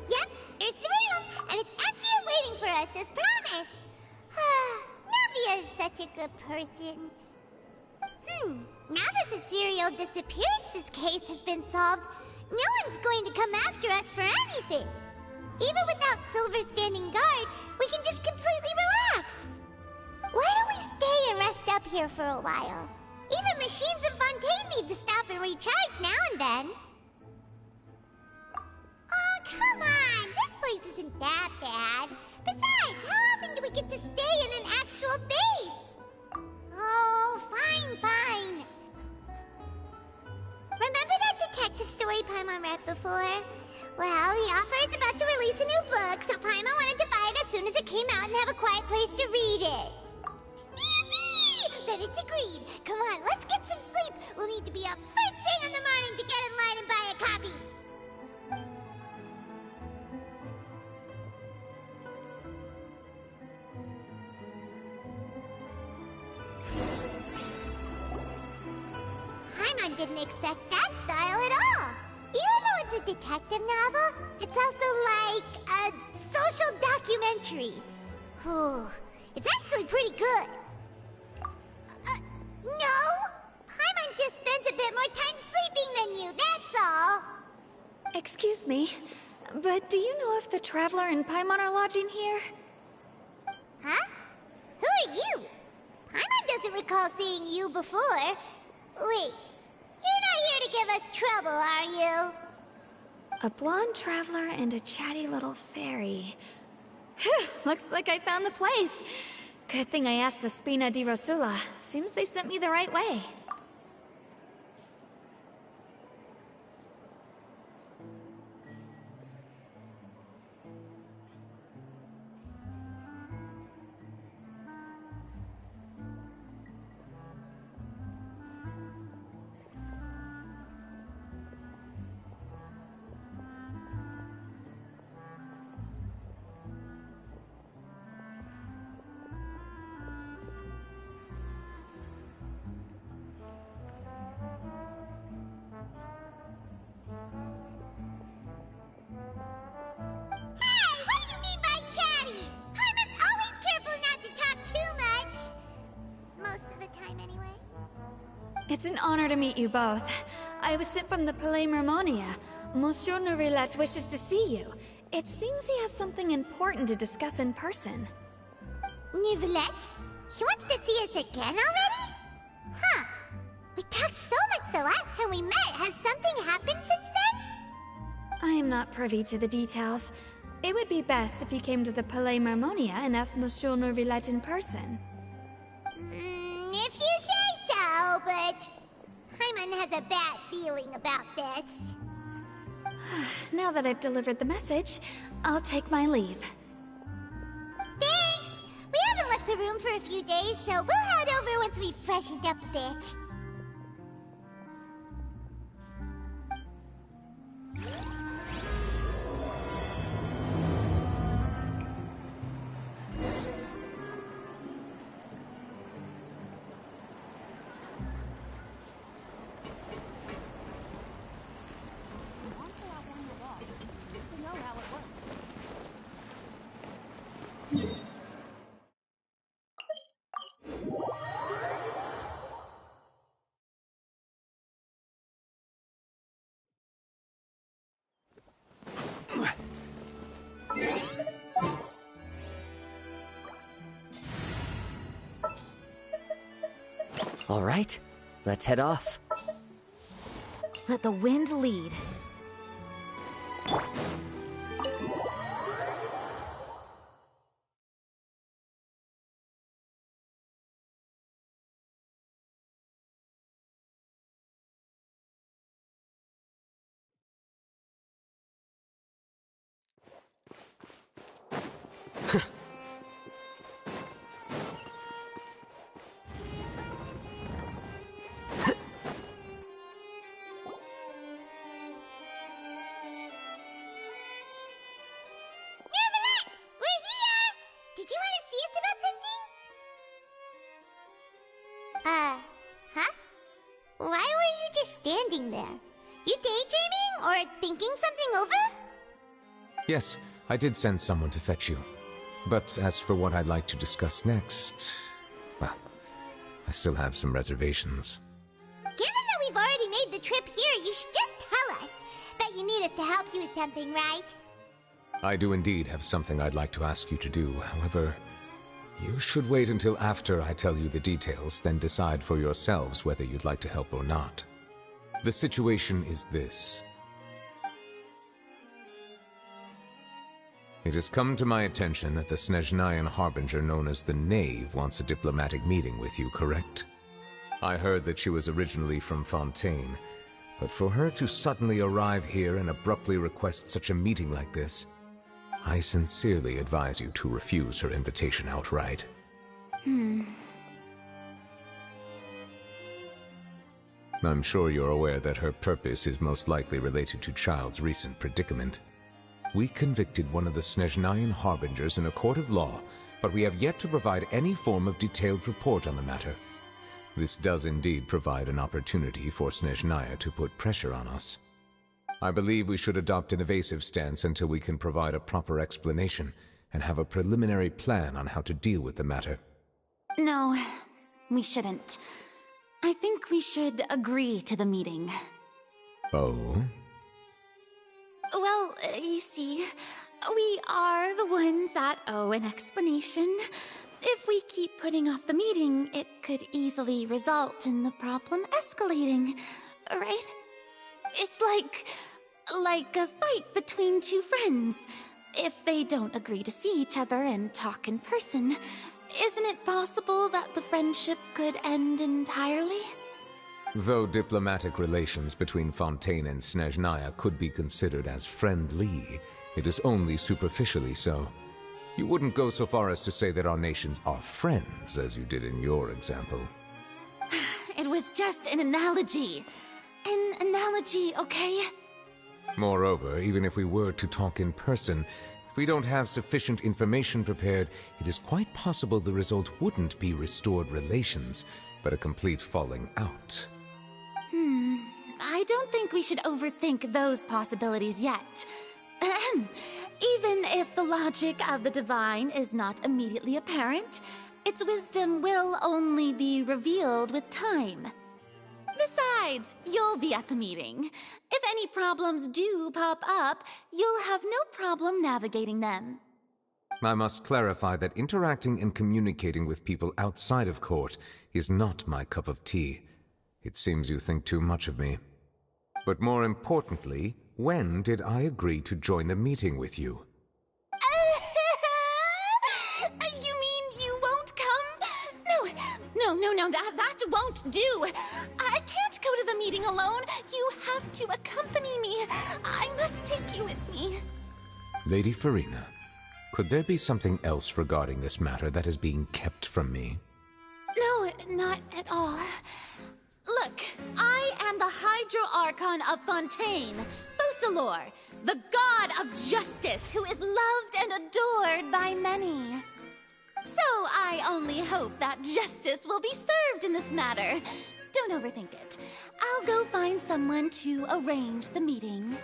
Yep, here's the room, and it's empty and waiting for us as promised. Navia is such a good person. Now that the serial disappearances case has been solved, no one's going to come after us for anything. Even without Silver standing guard, we can just completely relax. Why don't we stay and rest up here for a while? Even machines in Fontaine need to stop and recharge now and then. Oh, come on! This place isn't that bad. Besides, how often do we get to stay in an actual base? Oh, fine. Remember that detective story Paimon read before? Well, the author is about to release a new book, so Paimon wanted to buy it as soon as it came out and have a quiet place to read it. Yippee! Then it's agreed. Come on, let's get some sleep. We'll need to be up first thing in the morning to get in line and buy a copy. Paimon didn't expect that style at all. Even though it's a detective novel, it's also like a social documentary. Whew. It's actually pretty good. No! Paimon just spends a bit more time sleeping than you, that's all. Excuse me, but do you know if the Traveler and Paimon are lodging here? Huh? Who are you? Paimon doesn't recall seeing you before. Wait, you're not here to give us trouble, are you? A blonde traveler and a chatty little fairy. Whew, looks like I found the place. Good thing I asked the Spina di Rosula. Seems they sent me the right way. Hey, what do you mean by chatty? Paimon's always careful not to talk too much. Most of the time, anyway. It's an honor to meet you both. I was sent from the Palais Mermonia. Monsieur Nourilette wishes to see you. It seems he has something important to discuss in person. Nourilette? He wants to see us again already? Huh. We talked so much the last time we met. Has something happened since then? I am not privy to the details. It would be best if you came to the Palais Mermonia and asked Monsieur Nourilette in person. If you say so, but Paimon has a bad feeling about this. Now that I've delivered the message, I'll take my leave. Thanks! We haven't left the room for a few days, so we'll head over once we've freshened up a bit. All right, let's head off. Let the wind lead. standing there. You daydreaming or thinking something over? Yes, I did send someone to fetch you. But as for what I'd like to discuss next, well, I still have some reservations. Given that we've already made the trip here, you should just tell us. Bet you need us to help you with something, right? I do indeed have something I'd like to ask you to do. However, you should wait until after I tell you the details, then decide for yourselves whether you'd like to help or not. The situation is this. It has come to my attention that the Snezhnayan Harbinger known as the Knave wants a diplomatic meeting with you, correct? I heard that she was originally from Fontaine, but for her to suddenly arrive here and abruptly request such a meeting like this, I sincerely advise you to refuse her invitation outright. I'm sure you're aware that her purpose is most likely related to Child's recent predicament. We convicted one of the Snezhnayan Harbingers in a court of law, but we have yet to provide any form of detailed report on the matter. This does indeed provide an opportunity for Snezhnaya to put pressure on us. I believe we should adopt an evasive stance until we can provide a proper explanation and have a preliminary plan on how to deal with the matter. No, we shouldn't. I think we should agree to the meeting. Oh? Well, you see, we are the ones that owe an explanation. If we keep putting off the meeting, it could easily result in the problem escalating, right? It's like a fight between two friends. If they don't agree to see each other and talk in person, isn't it possible that the friendship could end entirely? Though diplomatic relations between Fontaine and Snezhnaya could be considered as friendly, it is only superficially so. You wouldn't go so far as to say that our nations are friends, as you did in your example. It was just an analogy. An analogy, okay? Moreover, even if we were to talk in person, if we don't have sufficient information prepared, it is quite possible the result wouldn't be restored relations, but a complete falling out. I don't think we should overthink those possibilities yet. Even if the logic of the divine is not immediately apparent, its wisdom will only be revealed with time. Besides, you'll be at the meeting. If any problems do pop up, you'll have no problem navigating them. I must clarify that interacting and communicating with people outside of court is not my cup of tea. It seems you think too much of me. But more importantly, when did I agree to join the meeting with you? You mean you won't come? No, that won't do. I can't go to the meeting alone. You have to accompany me. I must take you with me. Lady Farina, could there be something else regarding this matter that is being kept from me? No, not at all. Look, I am the Hydro Archon of Fontaine, Focalor, the god of justice who is loved and adored by many. So I only hope that justice will be served in this matter. Don't overthink it. I'll go find someone to arrange the meeting.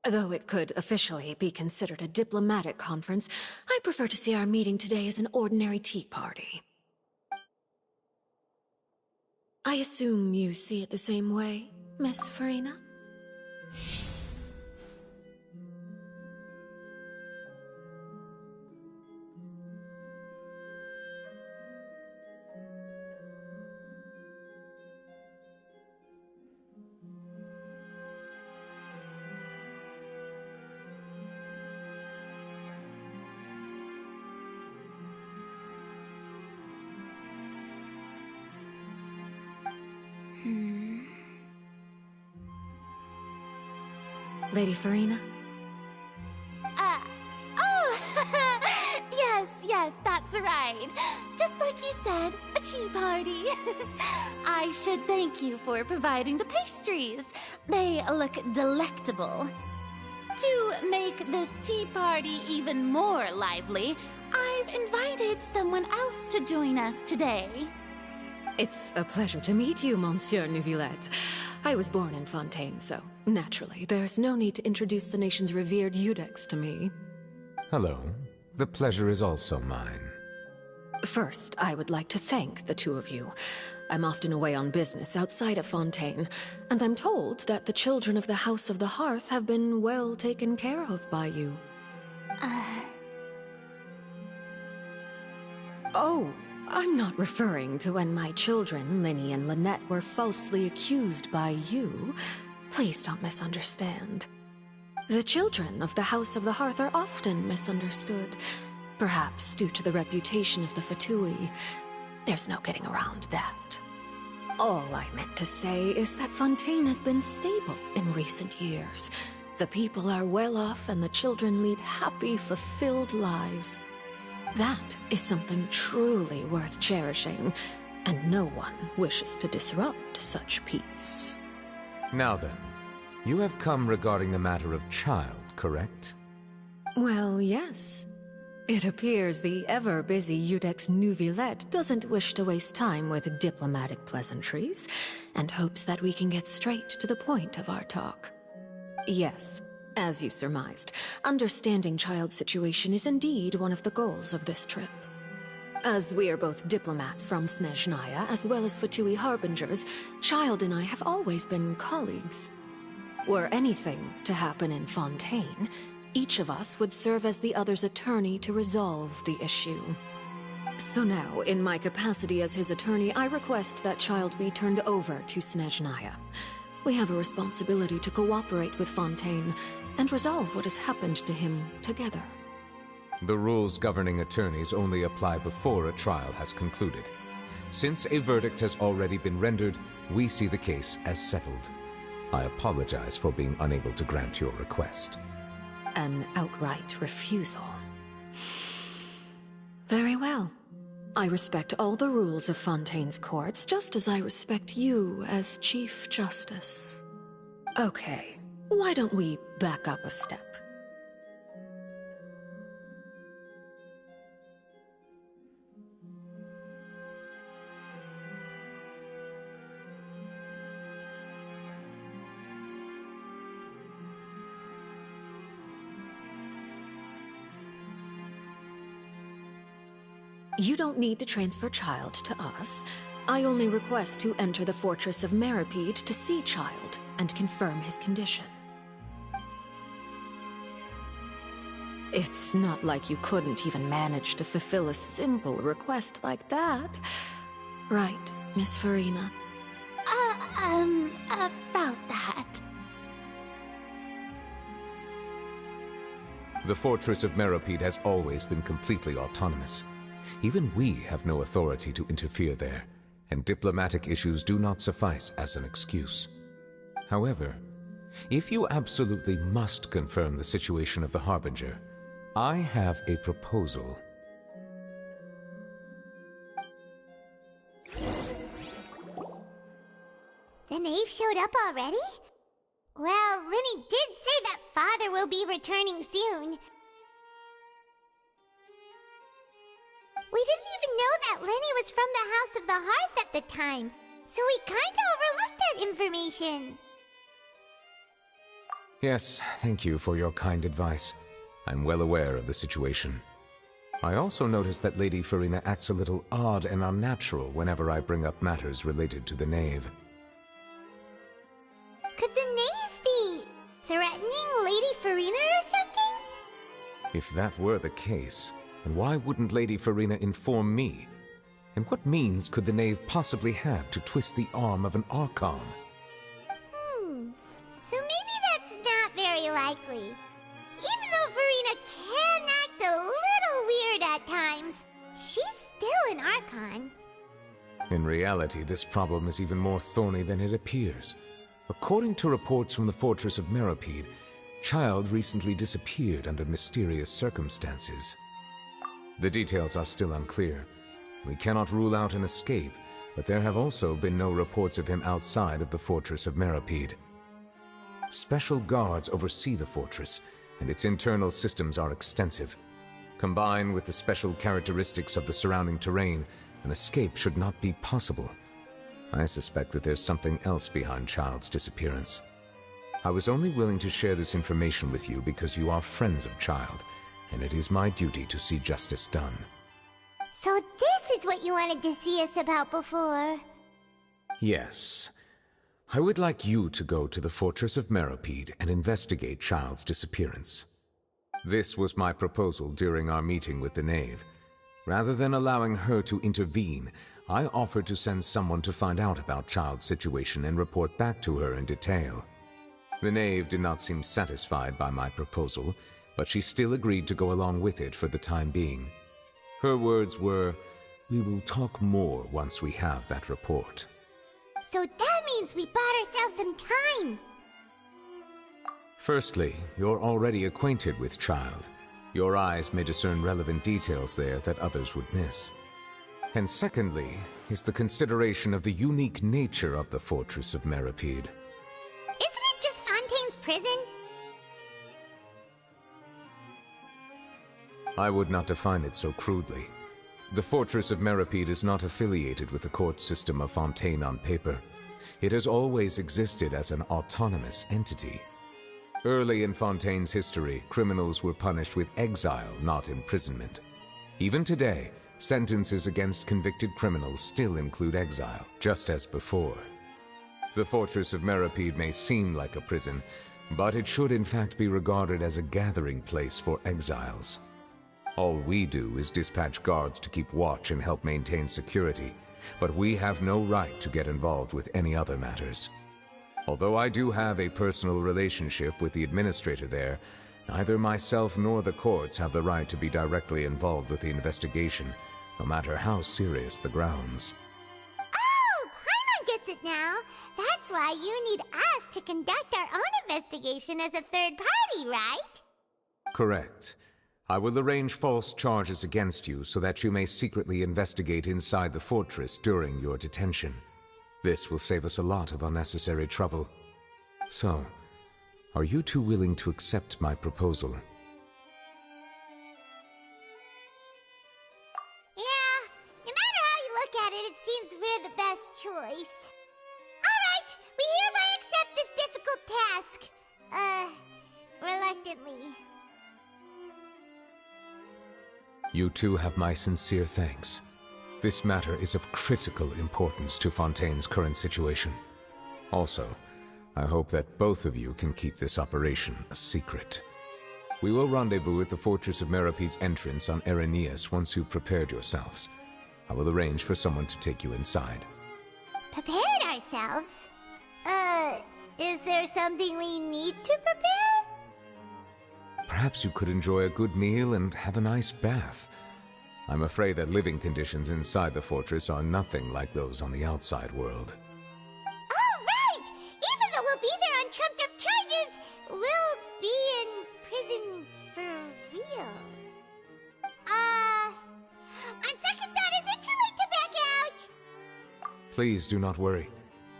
Though it could officially be considered a diplomatic conference, I prefer to see our meeting today as an ordinary tea party. I assume you see it the same way, Miss Farina? Lady Farina? Yes, that's right. Just like you said, a tea party. I should thank you for providing the pastries. They look delectable. To make this tea party even more lively, I've invited someone else to join us today. It's a pleasure to meet you, Monsieur Neuvillette. I was born in Fontaine, so naturally, there's no need to introduce the nation's revered Eudex to me. Hello. The pleasure is also mine. First, I would like to thank the two of you. I'm often away on business outside of Fontaine, and I'm told that the children of the House of the Hearth have been well taken care of by you. Oh, I'm not referring to when my children, Linny and Lynette, were falsely accused by you. Please don't misunderstand. The children of the House of the Hearth are often misunderstood, perhaps due to the reputation of the Fatui. There's no getting around that. All I meant to say is that Fontaine has been stable in recent years. The people are well off and the children lead happy, fulfilled lives. That is something truly worth cherishing, and no one wishes to disrupt such peace. Now then, you have come regarding the matter of child, correct? Well, yes. It appears the ever-busy Eudex Neuvillette doesn't wish to waste time with diplomatic pleasantries, and hopes that we can get straight to the point of our talk. Yes, as you surmised, understanding Child's situation is indeed one of the goals of this trip. As we are both diplomats from Snezhnaya, as well as Fatui Harbingers, Child and I have always been colleagues. Were anything to happen in Fontaine, each of us would serve as the other's attorney to resolve the issue. So now, in my capacity as his attorney, I request that Child be turned over to Snezhnaya. We have a responsibility to cooperate with Fontaine and resolve what has happened to him together. The rules governing attorneys only apply before a trial has concluded. Since a verdict has already been rendered, we see the case as settled. I apologize for being unable to grant your request. An outright refusal. Very well. I respect all the rules of Fontaine's courts, just as I respect you as Chief Justice. Okay, why don't we back up a step? You don't need to transfer Child to us. I only request to enter the fortress of Meripede to see Child and confirm his condition. It's not like you couldn't even manage to fulfill a simple request like that. Right, Miss Farina? About that. The fortress of Meripede has always been completely autonomous. Even we have no authority to interfere there, and diplomatic issues do not suffice as an excuse. However, if you absolutely must confirm the situation of the Harbinger, I have a proposal. The knave showed up already? Well, Linny did say that Father will be returning soon. We didn't even know that Lenny was from the House of the Hearth at the time, so we kinda overlooked that information. Yes, thank you for your kind advice. I'm well aware of the situation. I also noticed that Lady Farina acts a little odd and unnatural whenever I bring up matters related to the knave. Could the knave be threatening Lady Farina or something? If that were the case, then why wouldn't Lady Farina inform me? And what means could the knave possibly have to twist the arm of an Archon? So maybe that's not very likely. Even though Farina can act a little weird at times, she's still an Archon. In reality, this problem is even more thorny than it appears. According to reports from the fortress of Meripede, Child recently disappeared under mysterious circumstances. The details are still unclear. We cannot rule out an escape, but there have also been no reports of him outside of the fortress of Meripede. Special guards oversee the fortress, and its internal systems are extensive. Combined with the special characteristics of the surrounding terrain, an escape should not be possible. I suspect that there's something else behind Child's disappearance. I was only willing to share this information with you because you are friends of Child, and it is my duty to see justice done. So this is what you wanted to see us about before. Yes. I would like you to go to the Fortress of Meropide and investigate Child's disappearance. This was my proposal during our meeting with the Knave. Rather than allowing her to intervene, I offered to send someone to find out about Child's situation and report back to her in detail. The Knave did not seem satisfied by my proposal, but she still agreed to go along with it for the time being. Her words were, "We will talk more once we have that report." So that means we bought ourselves some time. Firstly, you're already acquainted with Child. Your eyes may discern relevant details there that others would miss. And secondly, is the consideration of the unique nature of the Fortress of Meropide. Isn't it just Fontaine's prison? I would not define it so crudely. The Fortress of Meropide is not affiliated with the court system of Fontaine on paper. It has always existed as an autonomous entity. Early in Fontaine's history, criminals were punished with exile, not imprisonment. Even today, sentences against convicted criminals still include exile, just as before. The Fortress of Meropide may seem like a prison, but it should in fact be regarded as a gathering place for exiles. All we do is dispatch guards to keep watch and help maintain security, but we have no right to get involved with any other matters. Although I do have a personal relationship with the administrator there, neither myself nor the courts have the right to be directly involved with the investigation, no matter how serious the grounds. Oh, Paimon gets it now. That's why you need us to conduct our own investigation as a third party, right? Correct. I will arrange false charges against you so that you may secretly investigate inside the fortress during your detention. This will save us a lot of unnecessary trouble. So, are you two willing to accept my proposal? Yeah, no matter how you look at it, it seems we're the best choice. Alright, we hereby accept this difficult task. Reluctantly. You two have my sincere thanks. This matter is of critical importance to Fontaine's current situation. Also, I hope that both of you can keep this operation a secret. We will rendezvous at the Fortress of Meropide's entrance on Erinius once you've prepared yourselves. I will arrange for someone to take you inside. Prepared ourselves? Is there something we need to prepare? Perhaps you could enjoy a good meal and have a nice bath. I'm afraid that living conditions inside the fortress are nothing like those on the outside world. Oh, right! Even though we'll be there on trumped-up charges, we'll be in prison for real. On second thought, is it too late to back out? Please do not worry.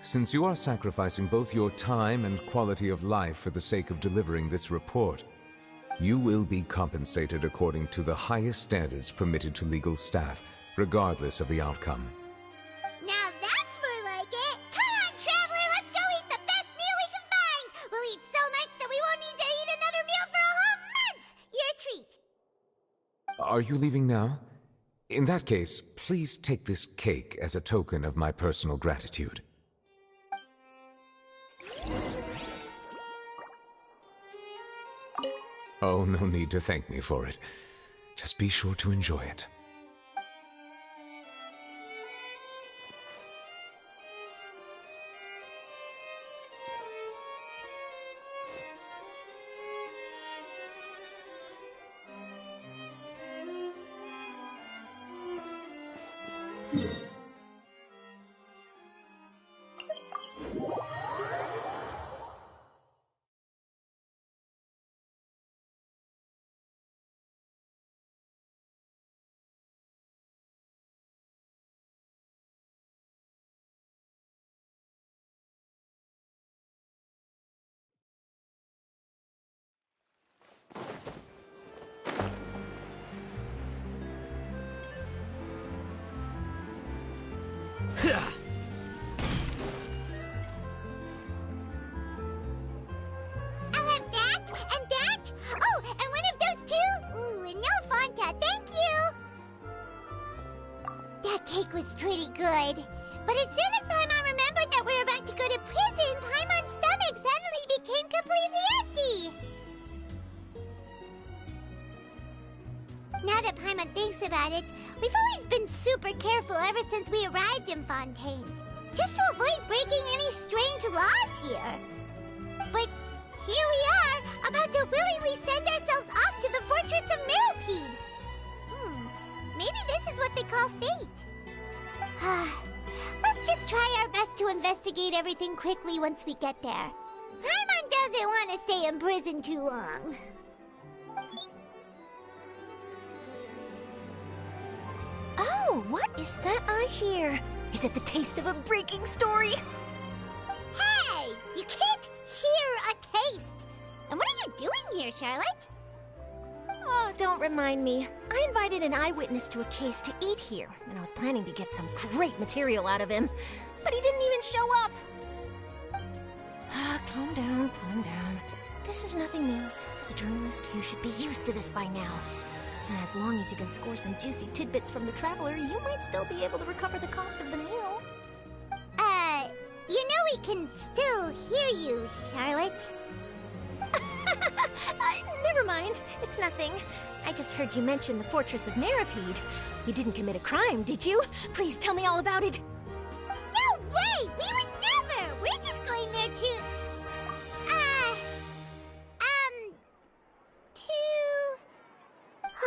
Since you are sacrificing both your time and quality of life for the sake of delivering this report, you will be compensated according to the highest standards permitted to legal staff, regardless of the outcome. Now that's more like it! Come on, Traveler, let's go eat the best meal we can find! We'll eat so much that we won't need to eat another meal for a whole month! You're a treat! Are you leaving now? In that case, please take this cake as a token of my personal gratitude. Oh, no need to thank me for it. Just be sure to enjoy it. cake was pretty good. But as soon as Paimon remembered that we're about to go to prison, Paimon's stomach suddenly became completely empty. Now that Paimon thinks about it, we've always been super careful ever since we arrived in Fontaine, just to avoid breaking any strange laws here. But here we are, about to willingly send ourselves off to the Fortress of Meropide. Maybe this is what they call fate. Let's just try our best to investigate everything quickly once we get there. Paimon doesn't want to stay in prison too long. Oh, what is that I hear? Is it the taste of a breaking story? Hey! You can't hear a taste! And what are you doing here, Charlotte? Oh, don't remind me. I invited an eyewitness to a case to eat here, and I was planning to get some great material out of him. But he didn't even show up! Calm down, calm down. This is nothing new. As a journalist, you should be used to this by now. And as long as you can score some juicy tidbits from the Traveler, you might still be able to recover the cost of the meal. You know we can still hear you, Charlotte. Never mind. It's nothing. I just heard you mention the Fortress of Meropide. You didn't commit a crime, did you? Please tell me all about it. No way! We would never! We're just going there to...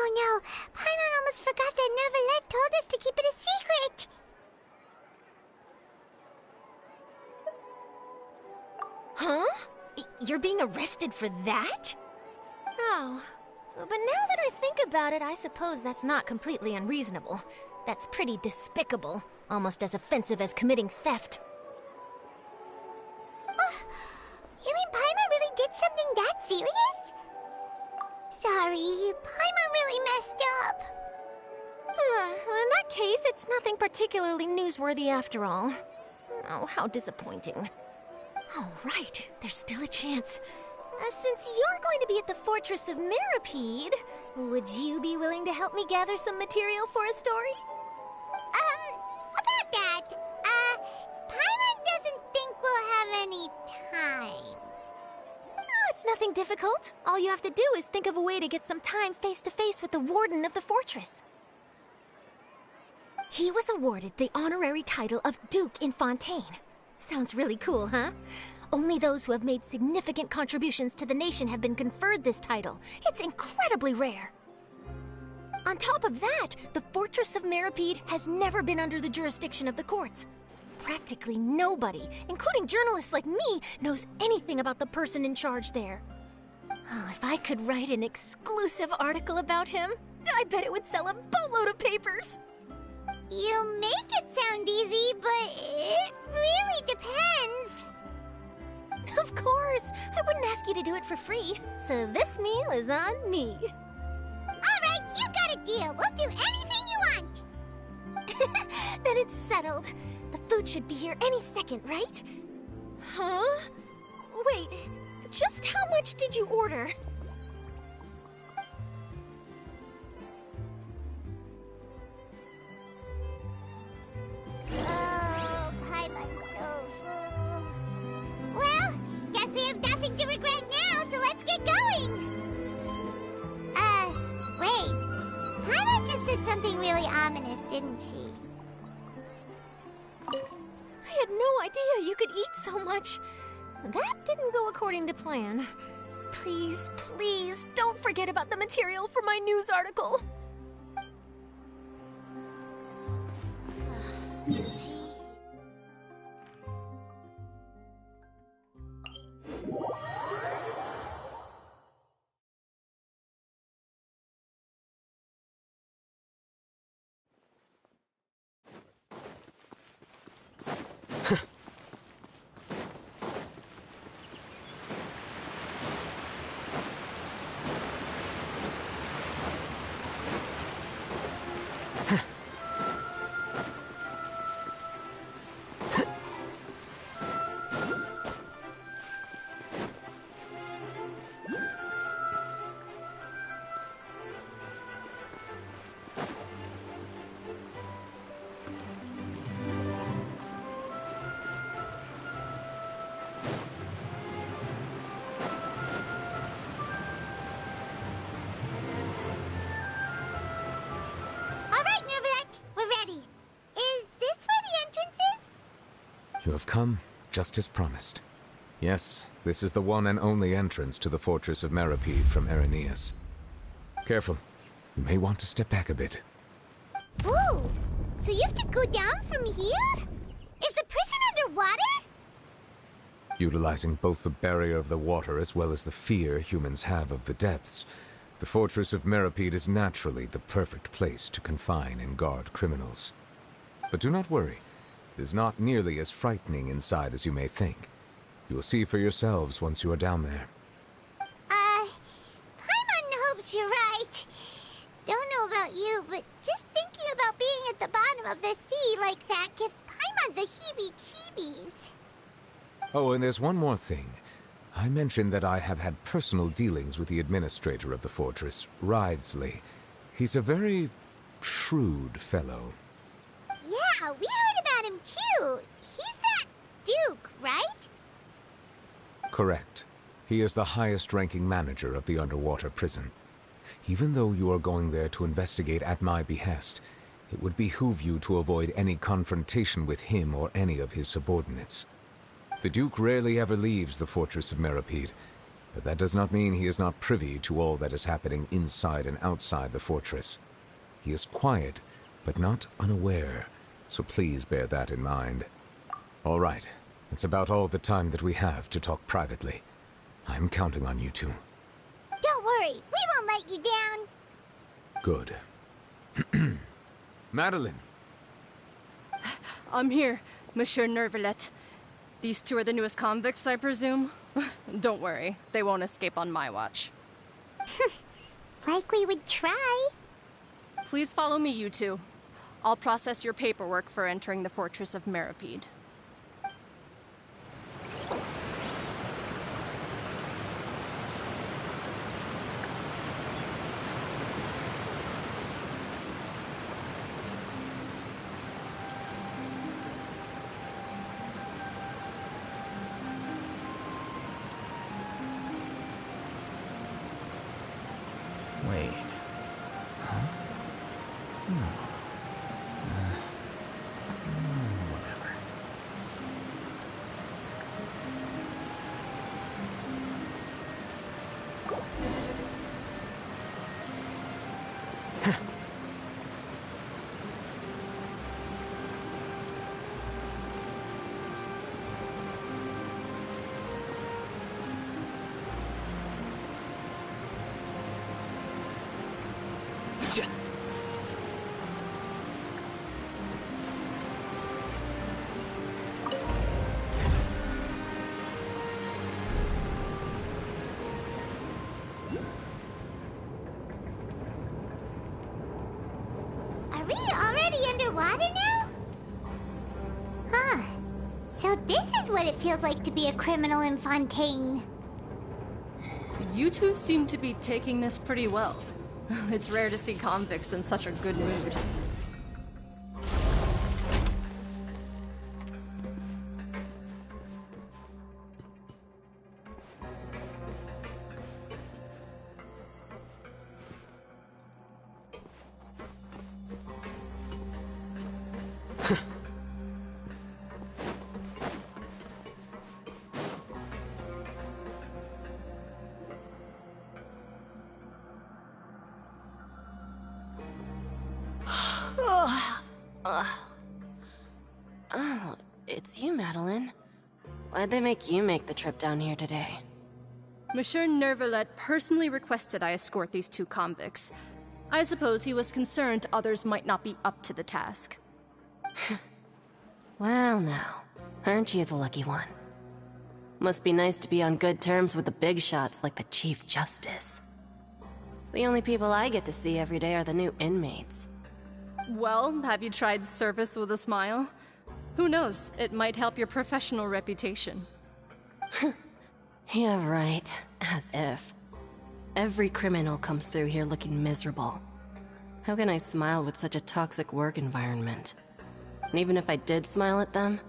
Oh no, Paimon almost forgot that Neuvillette told us to keep it a secret! Huh? You're being arrested for that? Oh, but now that I think about it, I suppose that's not completely unreasonable. That's pretty despicable, almost as offensive as committing theft. You mean Paimon really did something that serious? Sorry, Paimon really messed up. Well, in that case, it's nothing particularly newsworthy after all. Oh, how disappointing. Oh, right. There's still a chance. Since you're going to be at the Fortress of Meropide, would you be willing to help me gather some material for a story? About that, Paimon doesn't think we'll have any time. Oh, it's nothing difficult. All you have to do is think of a way to get some time face-to-face with the warden of the fortress. He was awarded the honorary title of Duke in Fontaine. Sounds really cool, huh? Only those who have made significant contributions to the nation have been conferred this title. It's incredibly rare. On top of that, the Fortress of Meropide has never been under the jurisdiction of the courts. Practically nobody, including journalists like me, knows anything about the person in charge there. Oh, if I could write an exclusive article about him, I bet it would sell a boatload of papers. You make it sound easy, but it really depends. Of course, I wouldn't ask you to do it for free, so this meal is on me. All right, you got a deal. We'll do anything you want. Then it's settled. The food should be here any second, right? Huh? Wait, just how much did you order? Oh, Paimon's so full. Well, guess we have nothing to regret now, so let's get going. Wait. Paimon just said something really ominous, didn't she? I had no idea you could eat so much. That didn't go according to plan. Please, please, don't forget about the material for my news article. You have come just as promised. Yes, this is the one and only entrance to the fortress of Meripede from Irenaeus. Careful. You may want to step back a bit. Whoa! So you have to go down from here? Is the prison underwater? Utilizing both the barrier of the water as well as the fear humans have of the depths, the fortress of Meripede is naturally the perfect place to confine and guard criminals. But do not worry. It is not nearly as frightening inside as you may think. You will see for yourselves once you are down there. Paimon hopes you're right. Don't know about you, but just thinking about being at the bottom of the sea like that gives Paimon the heebie-jeebies. Oh, and there's one more thing. I mentioned that I have had personal dealings with the administrator of the fortress, Wriothesley. He's a very shrewd fellow. Yeah, we heard about him too. He's that Duke, right? Correct. He is the highest-ranking manager of the underwater prison. Even though you are going there to investigate at my behest, it would behoove you to avoid any confrontation with him or any of his subordinates. The Duke rarely ever leaves the fortress of Meripede, but that does not mean he is not privy to all that is happening inside and outside the fortress. He is quiet, but not unaware, so please bear that in mind. All right, it's about all the time that we have to talk privately. I'm counting on you two. Don't worry, we won't let you down. Good. Madeline! I'm here, Monsieur Nervalet. These two are the newest convicts, I presume? Don't worry, they won't escape on my watch. Like we would try. Please follow me, you two. I'll process your paperwork for entering the Fortress of Meripede. Wait. Huh? No. Whatever. Are we already underwater now? Huh. So this is what it feels like to be a criminal in Fontaine. You two seem to be taking this pretty well. It's rare to see convicts in such a good mood. Oh, it's you, Madeline. Why'd they make you make the trip down here today? Monsieur Nervalet personally requested I escort these two convicts. I suppose he was concerned others might not be up to the task. Well now, aren't you the lucky one? Must be nice to be on good terms with the big shots like the Chief Justice. The only people I get to see every day are the new inmates. Well, have you tried service with a smile? Who knows, it might help your professional reputation. Yeah, right. As if. Every criminal comes through here looking miserable. How can I smile with such a toxic work environment? And even if I did smile at them,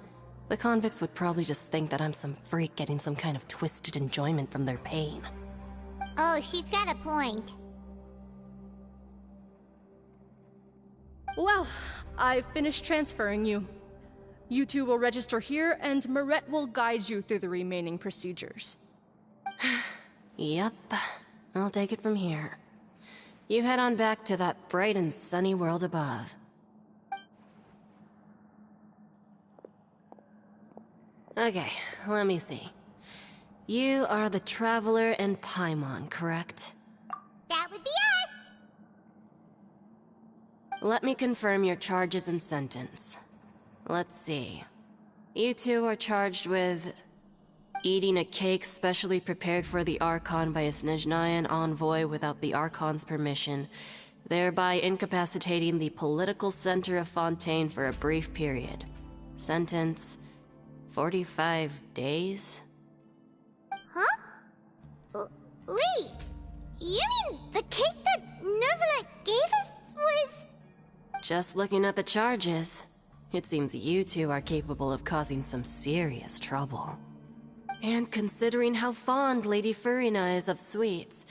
the convicts would probably just think that I'm some freak getting some kind of twisted enjoyment from their pain. Oh, she's got a point. Well, I've finished transferring you. You two will register here, and Marette will guide you through the remaining procedures. Yep. I'll take it from here. You head on back to that bright and sunny world above. Okay, let me see. You are the Traveler and Paimon, correct? That would be us! Let me confirm your charges and sentence. Let's see. You two are charged with eating a cake specially prepared for the Archon by a Snezhnayan envoy without the Archon's permission, thereby incapacitating the political center of Fontaine for a brief period. Sentence: 45 days? Huh? Wait, you mean the cake that Nervalet gave us was... Just looking at the charges, it seems you two are capable of causing some serious trouble. And considering how fond Lady Furina is of sweets,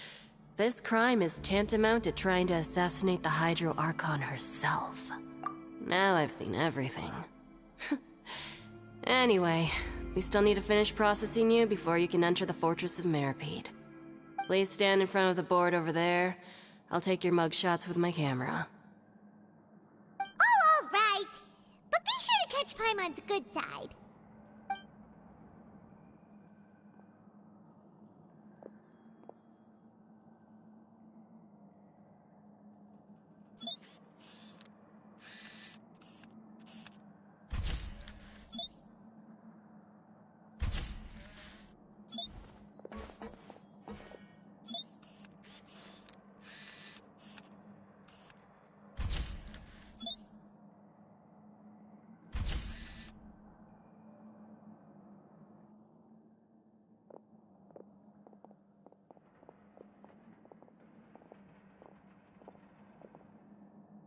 this crime is tantamount to trying to assassinate the Hydro Archon herself. Now I've seen everything. Anyway, we still need to finish processing you before you can enter the Fortress of Meripede. Please stand in front of the board over there. I'll take your mugshots with my camera. Oh, all right. But be sure to catch Paimon's good side.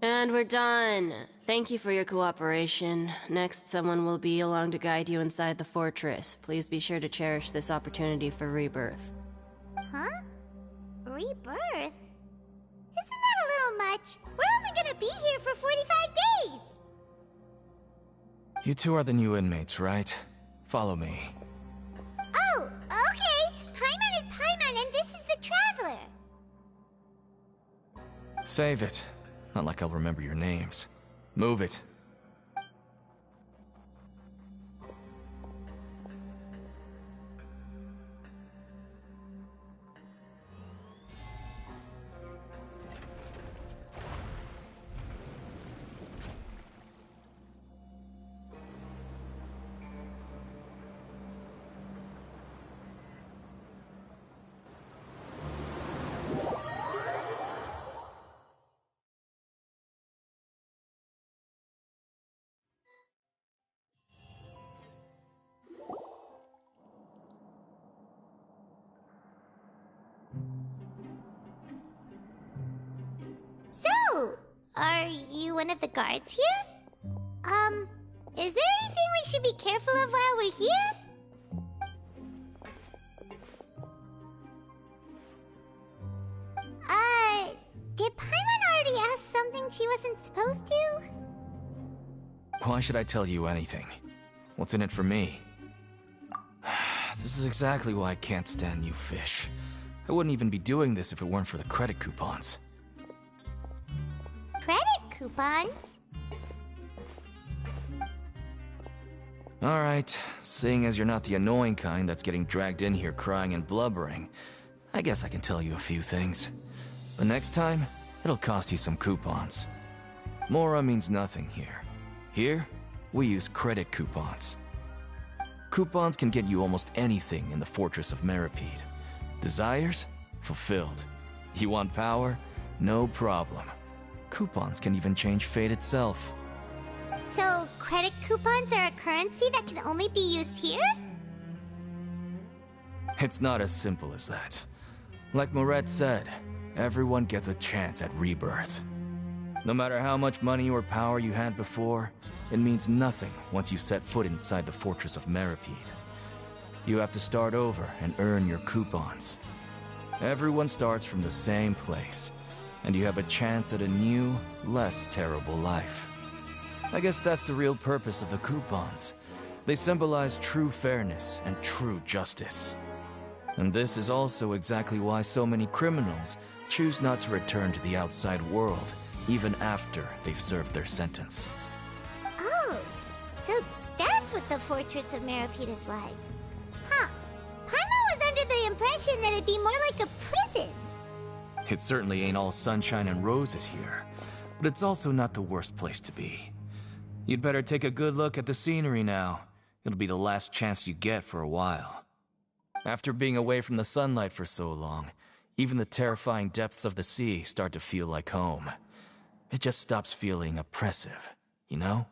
And we're done. Thank you for your cooperation. Next, someone will be along to guide you inside the fortress. Please be sure to cherish this opportunity for rebirth. Huh? Rebirth? Isn't that a little much? We're only gonna be here for 45 days! You two are the new inmates, right? Follow me. Oh, okay! Paimon is Paimon and this is the Traveler! Save it. Not like I'll remember your names. Move it. So, are you one of the guards here? Is there anything we should be careful of while we're here? Did Paimon already ask something she wasn't supposed to? Why should I tell you anything? What's in it for me? This is exactly why I can't stand you fish. I wouldn't even be doing this if it weren't for the credit coupons. Credit coupons? Alright, seeing as you're not the annoying kind that's getting dragged in here crying and blubbering, I guess I can tell you a few things. But next time, it'll cost you some coupons. Mora means nothing here. Here, we use credit coupons. Coupons can get you almost anything in the Fortress of Meripede. Desires? Fulfilled. You want power? No problem. Coupons can even change fate itself. So, credit coupons are a currency that can only be used here? It's not as simple as that. Like Moret said, everyone gets a chance at rebirth. No matter how much money or power you had before, it means nothing once you set foot inside the Fortress of Meripede. You have to start over and earn your coupons. Everyone starts from the same place, and you have a chance at a new, less terrible life. I guess that's the real purpose of the coupons. They symbolize true fairness and true justice. And this is also exactly why so many criminals choose not to return to the outside world, even after they've served their sentence. Oh, so that's what the Fortress of Meropeda's like. Huh. Paimon was under the impression that it'd be more like a prison. It certainly ain't all sunshine and roses here, but it's also not the worst place to be. You'd better take a good look at the scenery now. It'll be the last chance you get for a while. After being away from the sunlight for so long, even the terrifying depths of the sea start to feel like home. It just stops feeling oppressive, you know?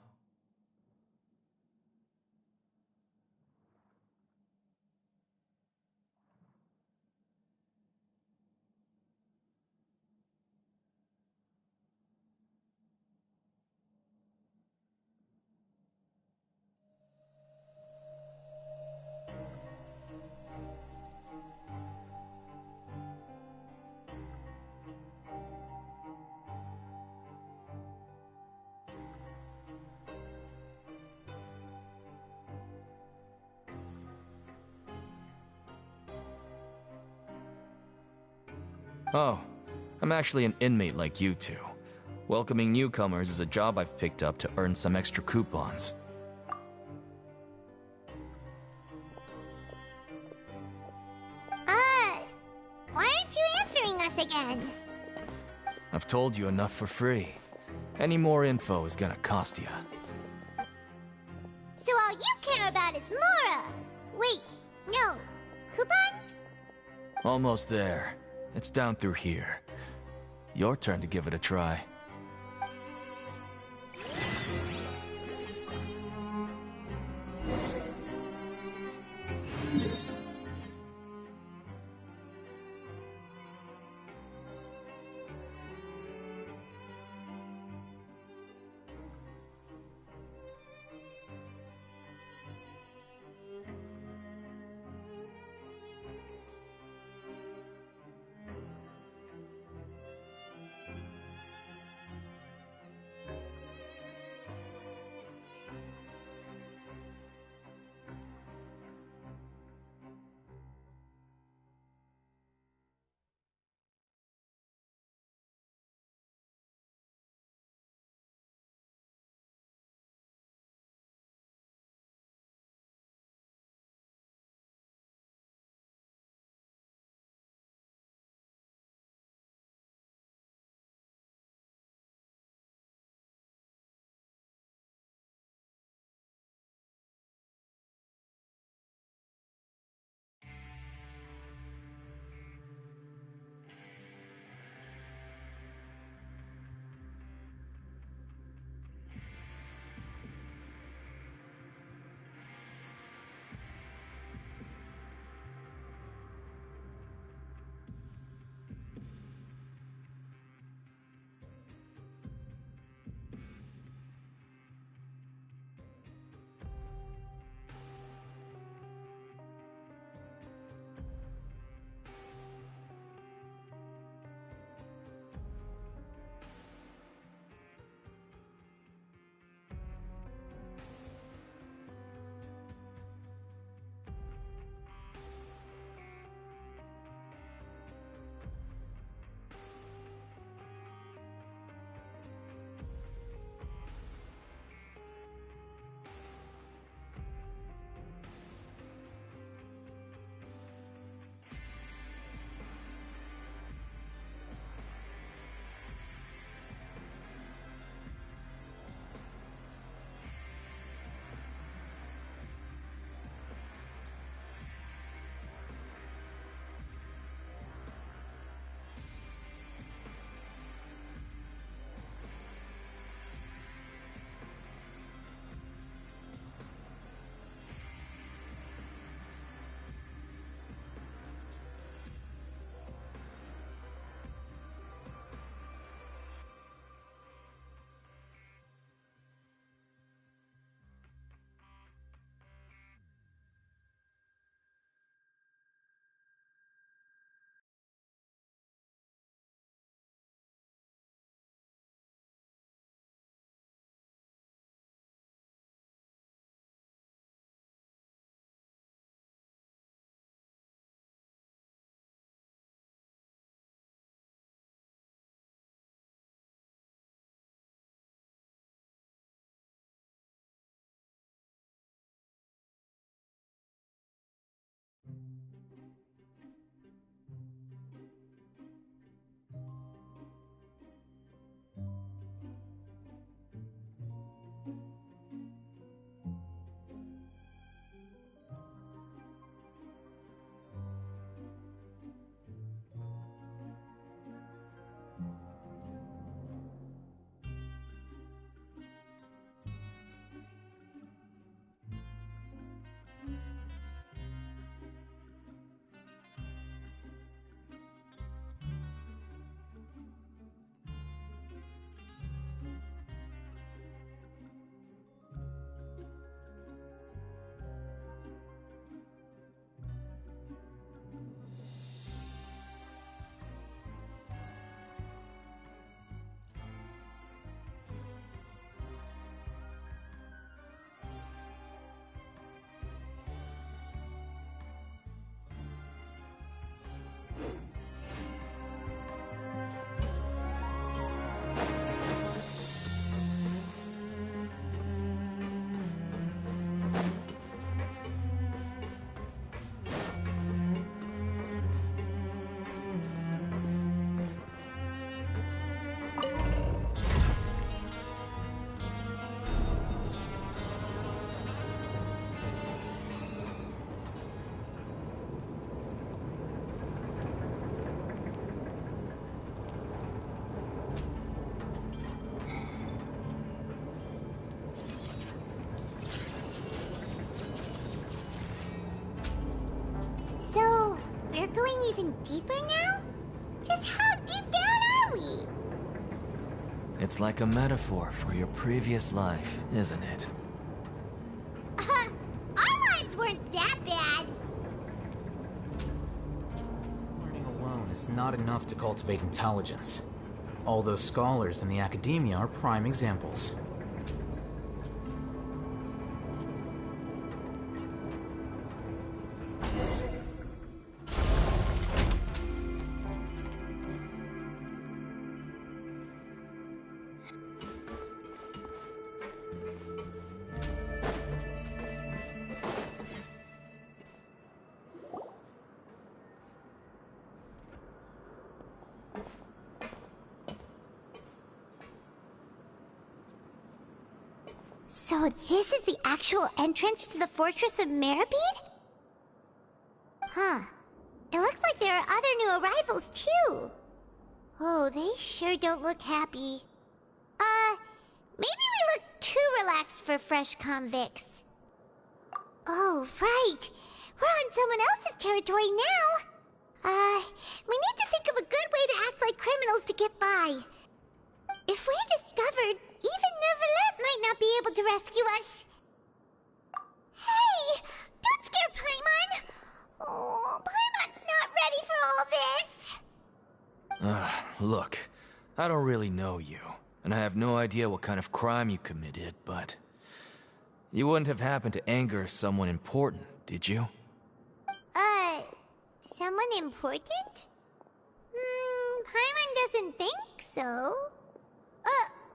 Oh, I'm actually an inmate like you two. Welcoming newcomers is a job I've picked up to earn some extra coupons. Why aren't you answering us again? I've told you enough for free. Any more info is gonna cost you. So all you care about is Mora! Wait, no. Coupons? Almost there. It's down through here. Your turn to give it a try. deeper now? Just how deep down are we? It's like a metaphor for your previous life, isn't it? Our lives weren't that bad. Learning alone is not enough to cultivate intelligence. All those scholars in the academia are prime examples. So this is the actual entrance to the Fortress of Meribede? Huh. It looks like there are other new arrivals, too. Oh, they sure don't look happy. Maybe we look too relaxed for fresh convicts. Oh, right. We're on someone else's territory now. We need to think of a good way to act like criminals to get by. If we're discovered, even Neuvillette might not be able to rescue us. Hey! Don't scare Paimon! Oh, Paimon's not ready for all this! Look, I don't really know you, and I have no idea what kind of crime you committed, but... You wouldn't have happened to anger someone important, did you? Someone important? Paimon doesn't think so.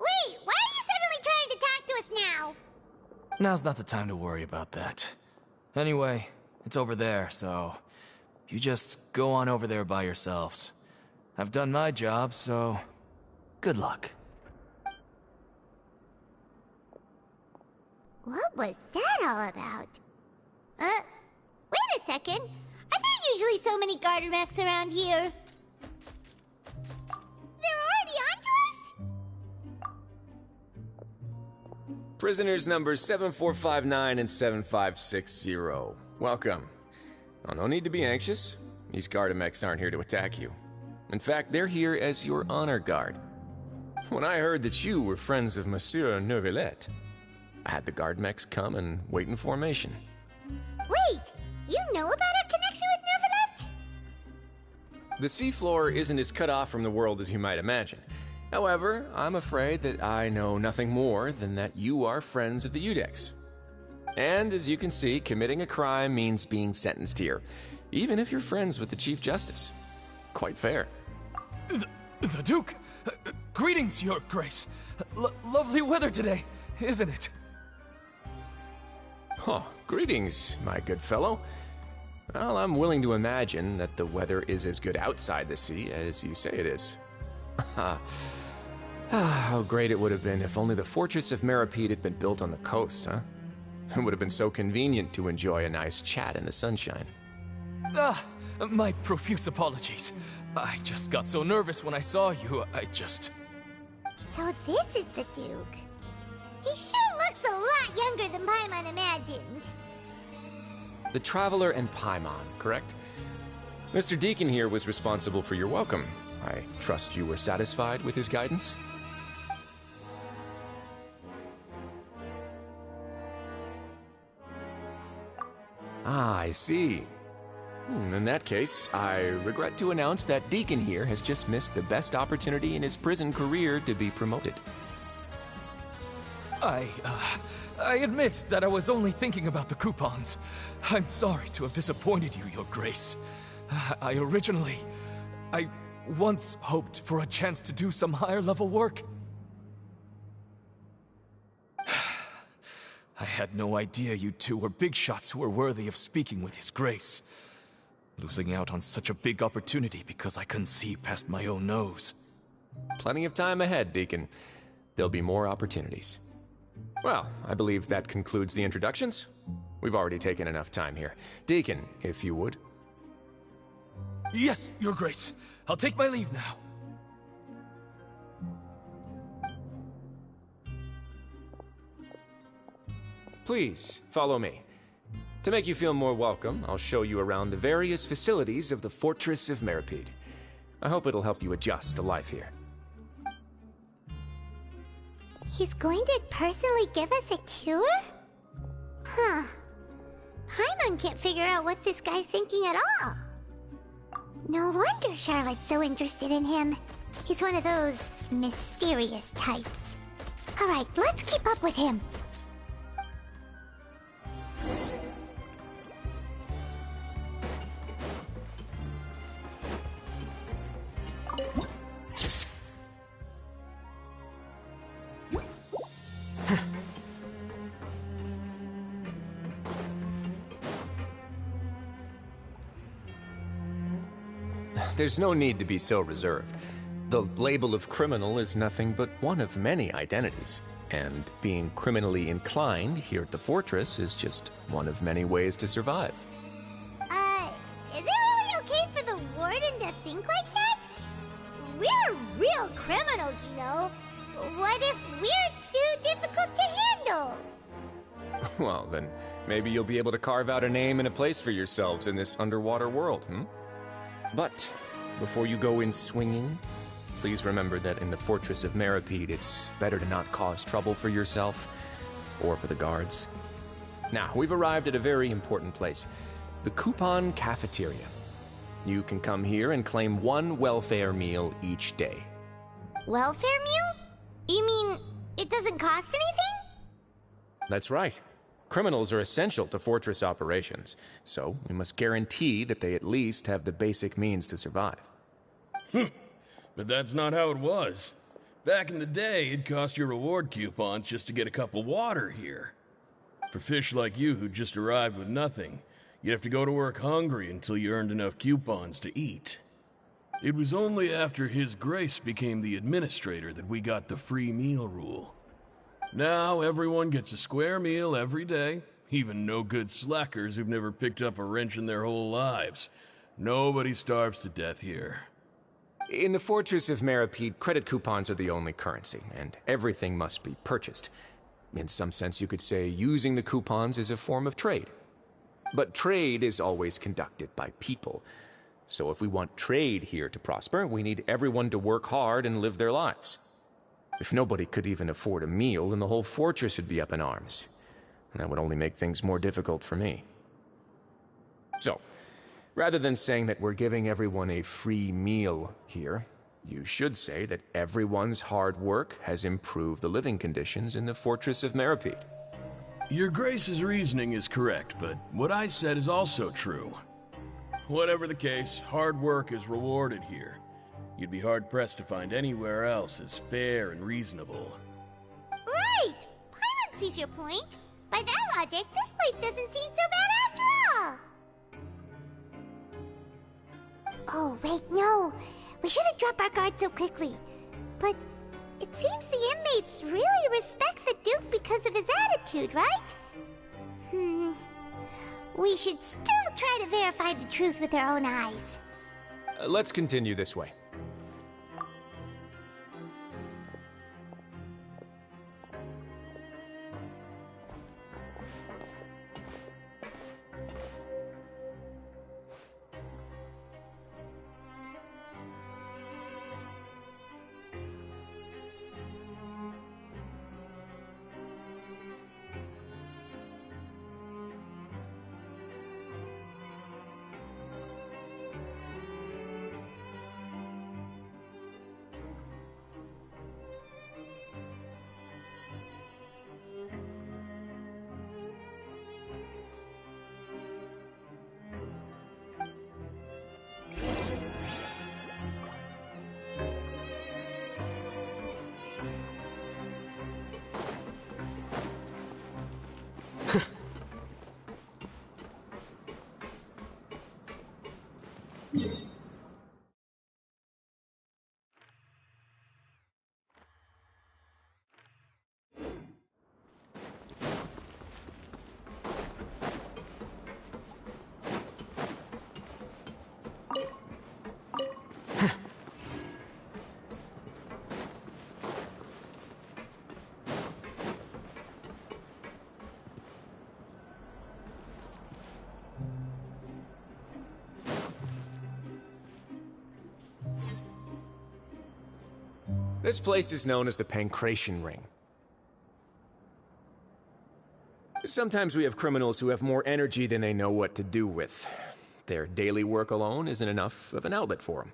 Wait, why are you suddenly trying to talk to us now? Now's not the time to worry about that. Anyway, it's over there, so... You just go on over there by yourselves. I've done my job, so... Good luck. What was that all about? Wait a second. Are there usually so many garter mechs around here? They're already onto us? Prisoners numbers 7459 and 7560. Welcome. Oh, no need to be anxious. These Gardamex aren't here to attack you. In fact, they're here as your honor guard. When I heard that you were friends of Monsieur Neuvillette, I had the Gardamex come and wait in formation. Wait, you know about our connection with Neuvillette? The seafloor isn't as cut off from the world as you might imagine. However, I'm afraid that I know nothing more than that you are friends of the Udex. And as you can see, committing a crime means being sentenced here, even if you're friends with the Chief Justice. Quite fair. The Duke! Greetings, Your Grace. Lovely weather today, isn't it? Oh, greetings, my good fellow. Well, I'm willing to imagine that the weather is as good outside the sea as you say it is. How great it would have been if only the Fortress of Meribede had been built on the coast, huh? It would have been so convenient to enjoy a nice chat in the sunshine. My profuse apologies. I just got so nervous when I saw you, So this is the Duke. He sure looks a lot younger than Paimon imagined. The Traveler and Paimon, correct? Mr. Deacon here was responsible for your welcome. I trust you were satisfied with his guidance? Ah, I see. In that case, I regret to announce that Deacon here has just missed the best opportunity in his prison career to be promoted. I admit that I was only thinking about the coupons. I'm sorry to have disappointed you, Your Grace. I once hoped for a chance to do some higher-level work. I had no idea you two were big shots who were worthy of speaking with His Grace. Losing out on such a big opportunity because I couldn't see past my own nose. Plenty of time ahead, Deacon. There'll be more opportunities. Well, I believe that concludes the introductions. We've already taken enough time here. Deacon, if you would. Yes, Your Grace. I'll take my leave now. Please, follow me. To make you feel more welcome, I'll show you around the various facilities of the Fortress of Meripede. I hope it'll help you adjust to life here. He's going to personally give us a cure? Huh. Paimon can't figure out what this guy's thinking at all. No wonder Charlotte's so interested in him. He's one of those mysterious types. Alright, let's keep up with him. There's no need to be so reserved. The label of criminal is nothing but one of many identities, and being criminally inclined here at the Fortress is just one of many ways to survive. Is it really okay for the Warden to think like that? We're real criminals, you know. What if we're too difficult to handle? Well, then maybe you'll be able to carve out a name and a place for yourselves in this underwater world, But before you go in swinging, please remember that in the Fortress of Meripede, it's better to not cause trouble for yourself or for the guards. Now, we've arrived at a very important place, the Coupon Cafeteria. You can come here and claim one welfare meal each day. Welfare meal? You mean it doesn't cost anything? That's right. Criminals are essential to Fortress operations, so we must guarantee that they at least have the basic means to survive. But that's not how it was. Back in the day, it cost your reward coupons just to get a cup of water here. For fish like you who just arrived with nothing, you'd have to go to work hungry until you earned enough coupons to eat. It was only after His Grace became the administrator that we got the free meal rule. Now everyone gets a square meal every day, even no-good slackers who've never picked up a wrench in their whole lives. Nobody starves to death here. In the Fortress of Meripede, credit coupons are the only currency, and everything must be purchased. In some sense, you could say using the coupons is a form of trade. But trade is always conducted by people. So if we want trade here to prosper, we need everyone to work hard and live their lives. If nobody could even afford a meal, then the whole fortress would be up in arms. And that would only make things more difficult for me. So, rather than saying that we're giving everyone a free meal here, you should say that everyone's hard work has improved the living conditions in the Fortress of Meripede. Your Grace's reasoning is correct, but what I said is also true. Whatever the case, hard work is rewarded here. You'd be hard-pressed to find anywhere else as fair and reasonable. Right! Paimon sees your point. By that logic, this place doesn't seem so bad after all. Oh, wait, no. We shouldn't drop our guard so quickly. But it seems the inmates really respect the Duke because of his attitude, right? We should still try to verify the truth with our own eyes. Let's continue this way. This place is known as the Pancration Ring. Sometimes we have criminals who have more energy than they know what to do with. Their daily work alone isn't enough of an outlet for them.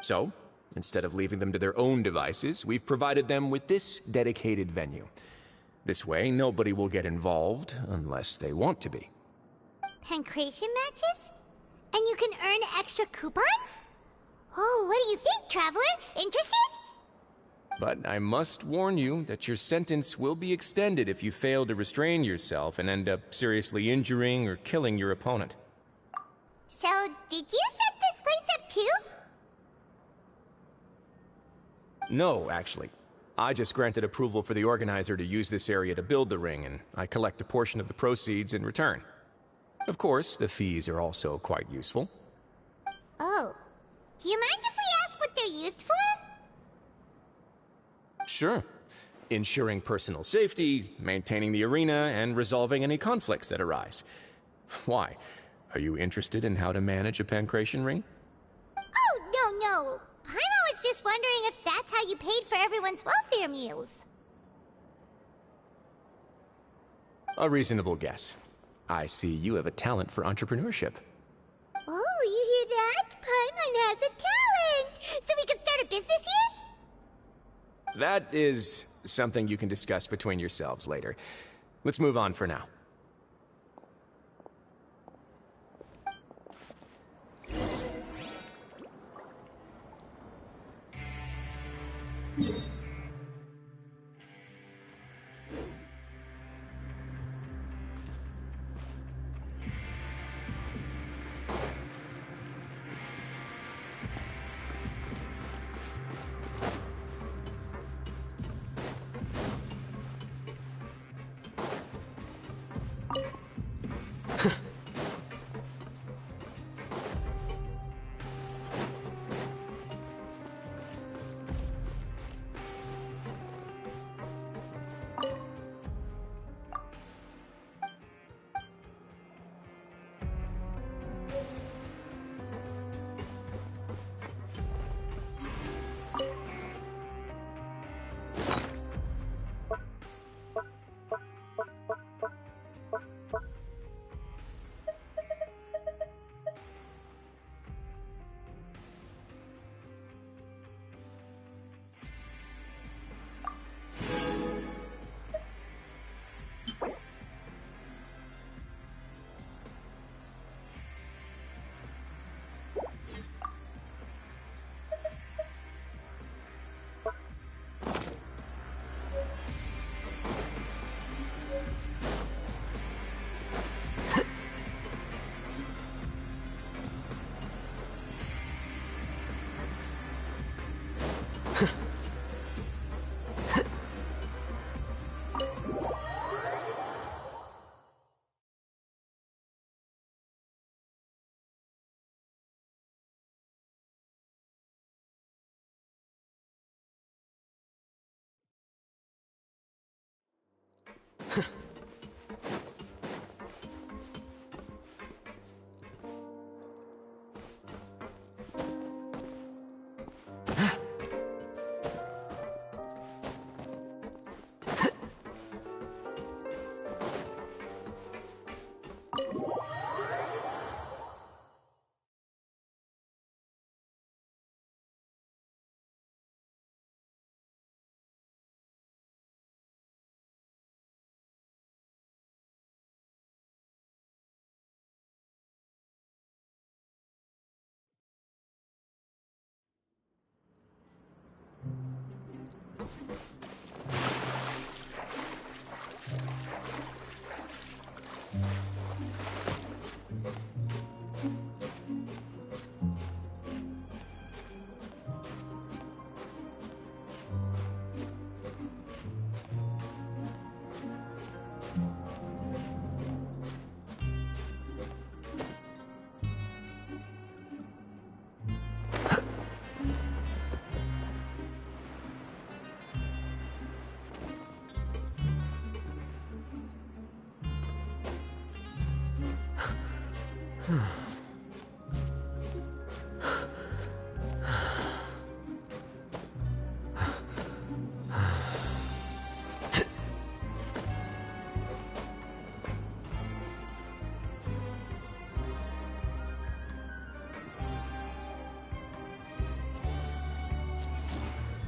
So, instead of leaving them to their own devices, we've provided them with this dedicated venue. This way, nobody will get involved unless they want to be. Pancration matches? And you can earn extra coupons? Oh, what do you think, Traveler? Interested? But I must warn you that your sentence will be extended if you fail to restrain yourself and end up seriously injuring or killing your opponent. So, did you set this place up too? No, actually. I just granted approval for the organizer to use this area to build the ring, and I collect a portion of the proceeds in return. Of course, the fees are also quite useful. Oh. Do you mind if we ask what they're used for? Sure. Ensuring personal safety, maintaining the arena, and resolving any conflicts that arise. Why? Are you interested in how to manage a pancration ring? Oh, no. Paimon was just wondering if that's how you paid for everyone's welfare meals. A reasonable guess. I see you have a talent for entrepreneurship. Oh, you hear that? Paimon has a talent! So we could start a business here? That is something you can discuss between yourselves later. Let's move on for now.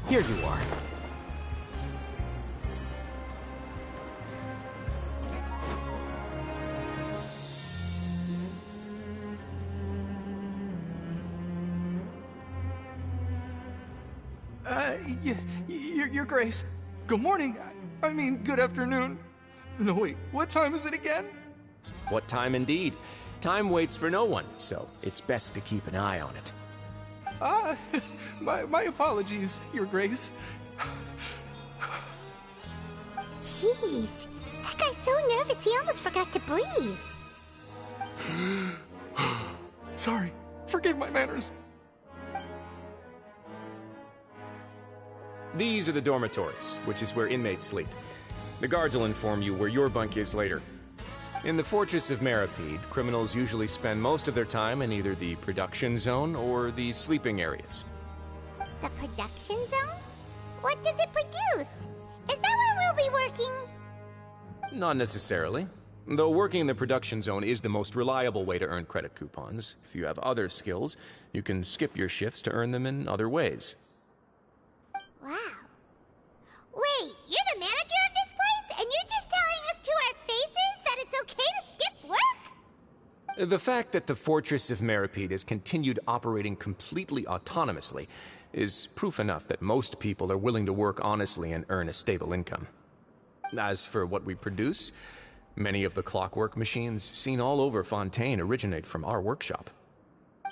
Here you are. Your Grace. Good morning. I mean, good afternoon. No, wait, what time is it again? What time indeed? Time waits for no one, so it's best to keep an eye on it. My apologies, Your Grace. Jeez, that guy's so nervous he almost forgot to breathe. Sorry, forgive my manners. These are the dormitories, which is where inmates sleep. The guards will inform you where your bunk is later. In the Fortress of Meripede, criminals usually spend most of their time in either the production zone or the sleeping areas. The production zone? What does it produce? Is that where we'll be working? Not necessarily. Though working in the production zone is the most reliable way to earn credit coupons, if you have other skills, you can skip your shifts to earn them in other ways. Wow. Wait, you're the manager of this place, and you're just telling us to our faces that it's okay to skip work? The fact that the Fortress of Meripede has continued operating completely autonomously is proof enough that most people are willing to work honestly and earn a stable income. As for what we produce, many of the clockwork machines seen all over Fontaine originate from our workshop.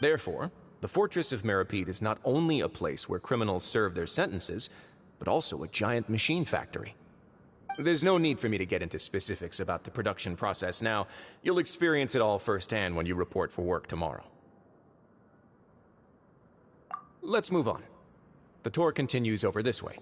Therefore, the Fortress of Meripede is not only a place where criminals serve their sentences, but also a giant machine factory. There's no need for me to get into specifics about the production process now. You'll experience it all firsthand when you report for work tomorrow. Let's move on. The tour continues over this way.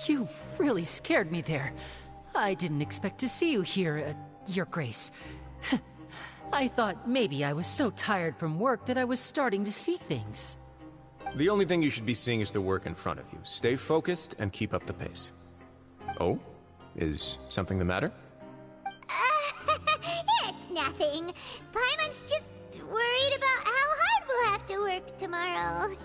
You really scared me there. I didn't expect to see you here, Your Grace. I thought maybe I was so tired from work that I was starting to see things. The only thing you should be seeing is the work in front of you. Stay focused and keep up the pace. Oh? Is something the matter? It's nothing. Paimon's just worried about how hard we'll have to work tomorrow.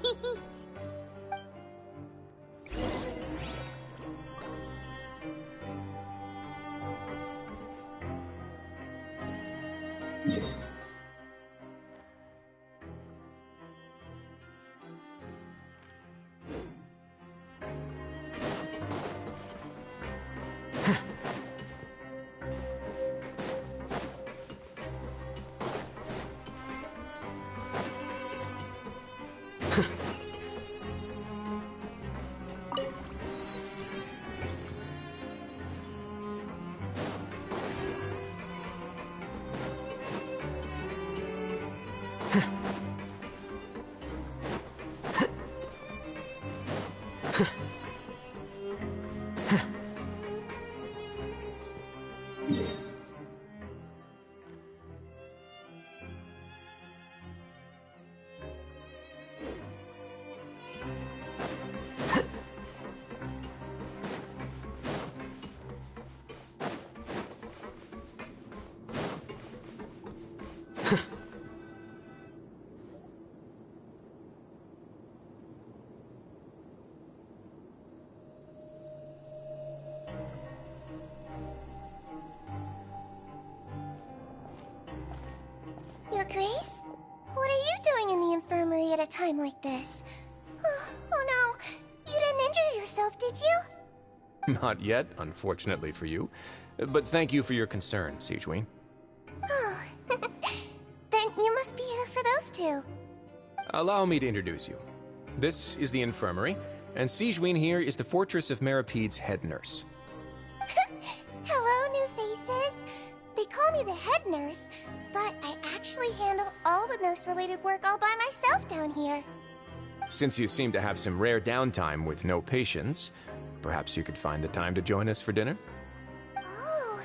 Your Grace? What are you doing in the infirmary at a time like this? Oh no, you didn't injure yourself, did you? Not yet, unfortunately for you. But thank you for your concern, Sigewinne. Oh, then you must be here for those two. Allow me to introduce you. This is the infirmary, and Sigewinne here is the Fortress of Meripede's head nurse. Hello, new faces. They call me the head nurse, but I actually handle all the nurse-related work all by myself down here. Since you seem to have some rare downtime with no patients, perhaps you could find the time to join us for dinner? Oh,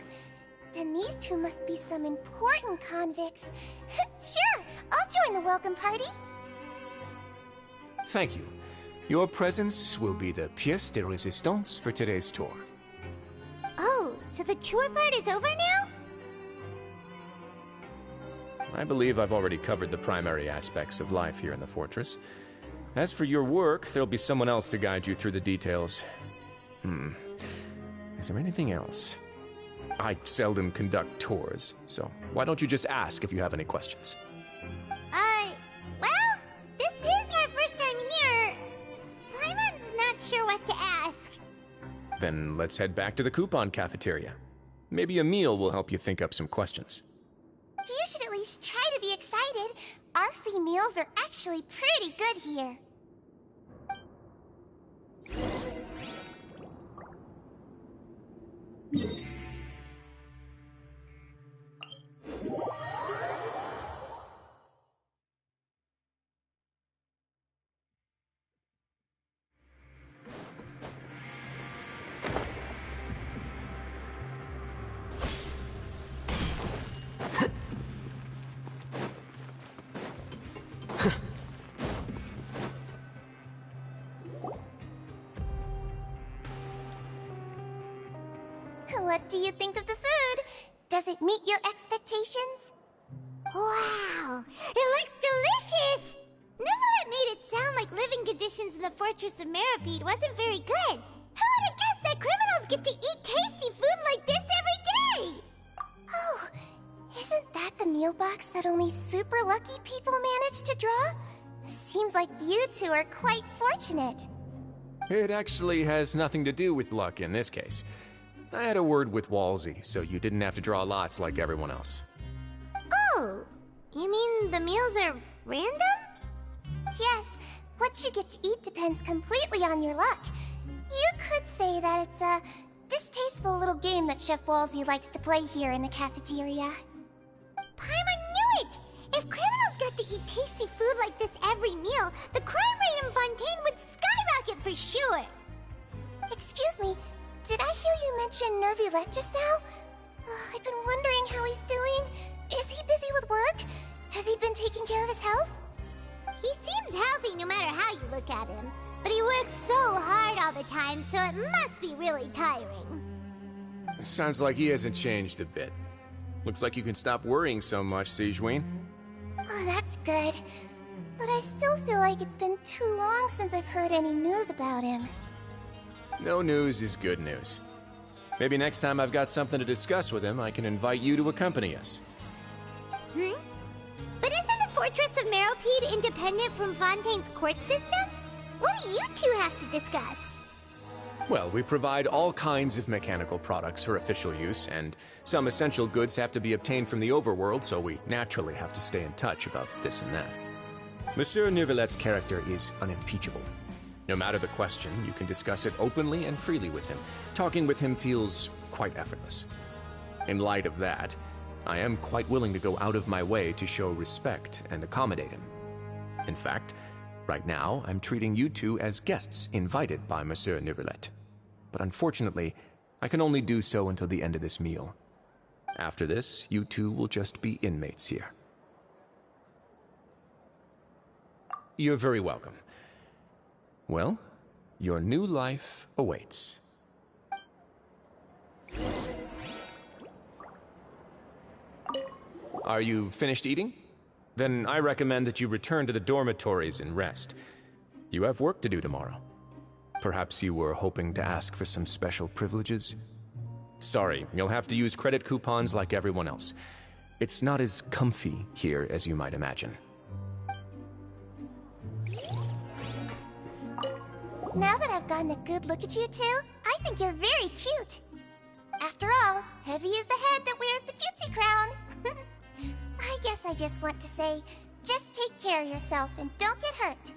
Then these two must be some important convicts. Sure, I'll join the welcome party. Thank you. Your presence will be the pièce de résistance for today's tour. Oh, so the tour part is over now? I believe I've already covered the primary aspects of life here in the fortress. As for your work, there'll be someone else to guide you through the details. Is there anything else? I seldom conduct tours, so why don't you just ask if you have any questions? Well, this is our first time here. Paimon's not sure what to ask. Then let's head back to the coupon cafeteria. Maybe a meal will help you think up some questions. You should at least try to be excited. Our free meals are actually pretty good here. What do you think of the food? Does it meet your expectations? Wow, it looks delicious! Neverlet made it sound like living conditions in the Fortress of Meripede wasn't very good. Who would have guessed that criminals get to eat tasty food like this every day? Oh, isn't that the meal box that only super lucky people manage to draw? Seems like you two are quite fortunate. It actually has nothing to do with luck in this case. I had a word with Walsey, so you didn't have to draw lots like everyone else. Oh, you mean the meals are random? Yes, what you get to eat depends completely on your luck. You could say that it's a distasteful little game that Chef Walsey likes to play here in the cafeteria. Paimon knew it! If criminals got to eat tasty food like this every meal, the crime rate in Fontaine would skyrocket for sure! Excuse me, did I hear you mention Nervulette just now? I've been wondering how he's doing. Is he busy with work? Has he been taking care of his health? He seems healthy no matter how you look at him. But he works so hard all the time, so it must be really tiring. Sounds like he hasn't changed a bit. Looks like you can stop worrying so much, Sigewinne. Oh, that's good. But I still feel like it's been too long since I've heard any news about him. No news is good news. Maybe next time I've got something to discuss with him, I can invite you to accompany us. But isn't the Fortress of Meripede independent from Fontaine's court system? What do you two have to discuss? Well, we provide all kinds of mechanical products for official use, and some essential goods have to be obtained from the overworld, so we naturally have to stay in touch about this and that. Monsieur Nervulette's character is unimpeachable. No matter the question, you can discuss it openly and freely with him. Talking with him feels quite effortless. In light of that, I am quite willing to go out of my way to show respect and accommodate him. In fact, right now, I'm treating you two as guests invited by Monsieur Nervulette. But unfortunately, I can only do so until the end of this meal. After this, you two will just be inmates here. You're very welcome. Well, your new life awaits. Are you finished eating? Then I recommend that you return to the dormitories and rest. You have work to do tomorrow. Perhaps you were hoping to ask for some special privileges? Sorry, you'll have to use credit coupons like everyone else. It's not as comfy here as you might imagine. Now that I've gotten a good look at you two, I think you're very cute. After all, heavy is the head that wears the cutesy crown. I guess I just want to say, just take care of yourself and don't get hurt.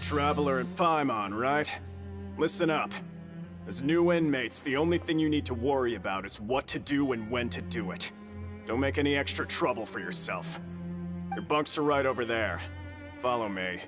Traveler and Paimon, right? Listen up. As new inmates, the only thing you need to worry about is what to do and when to do it. Don't make any extra trouble for yourself. Your bunks are right over there. Follow me.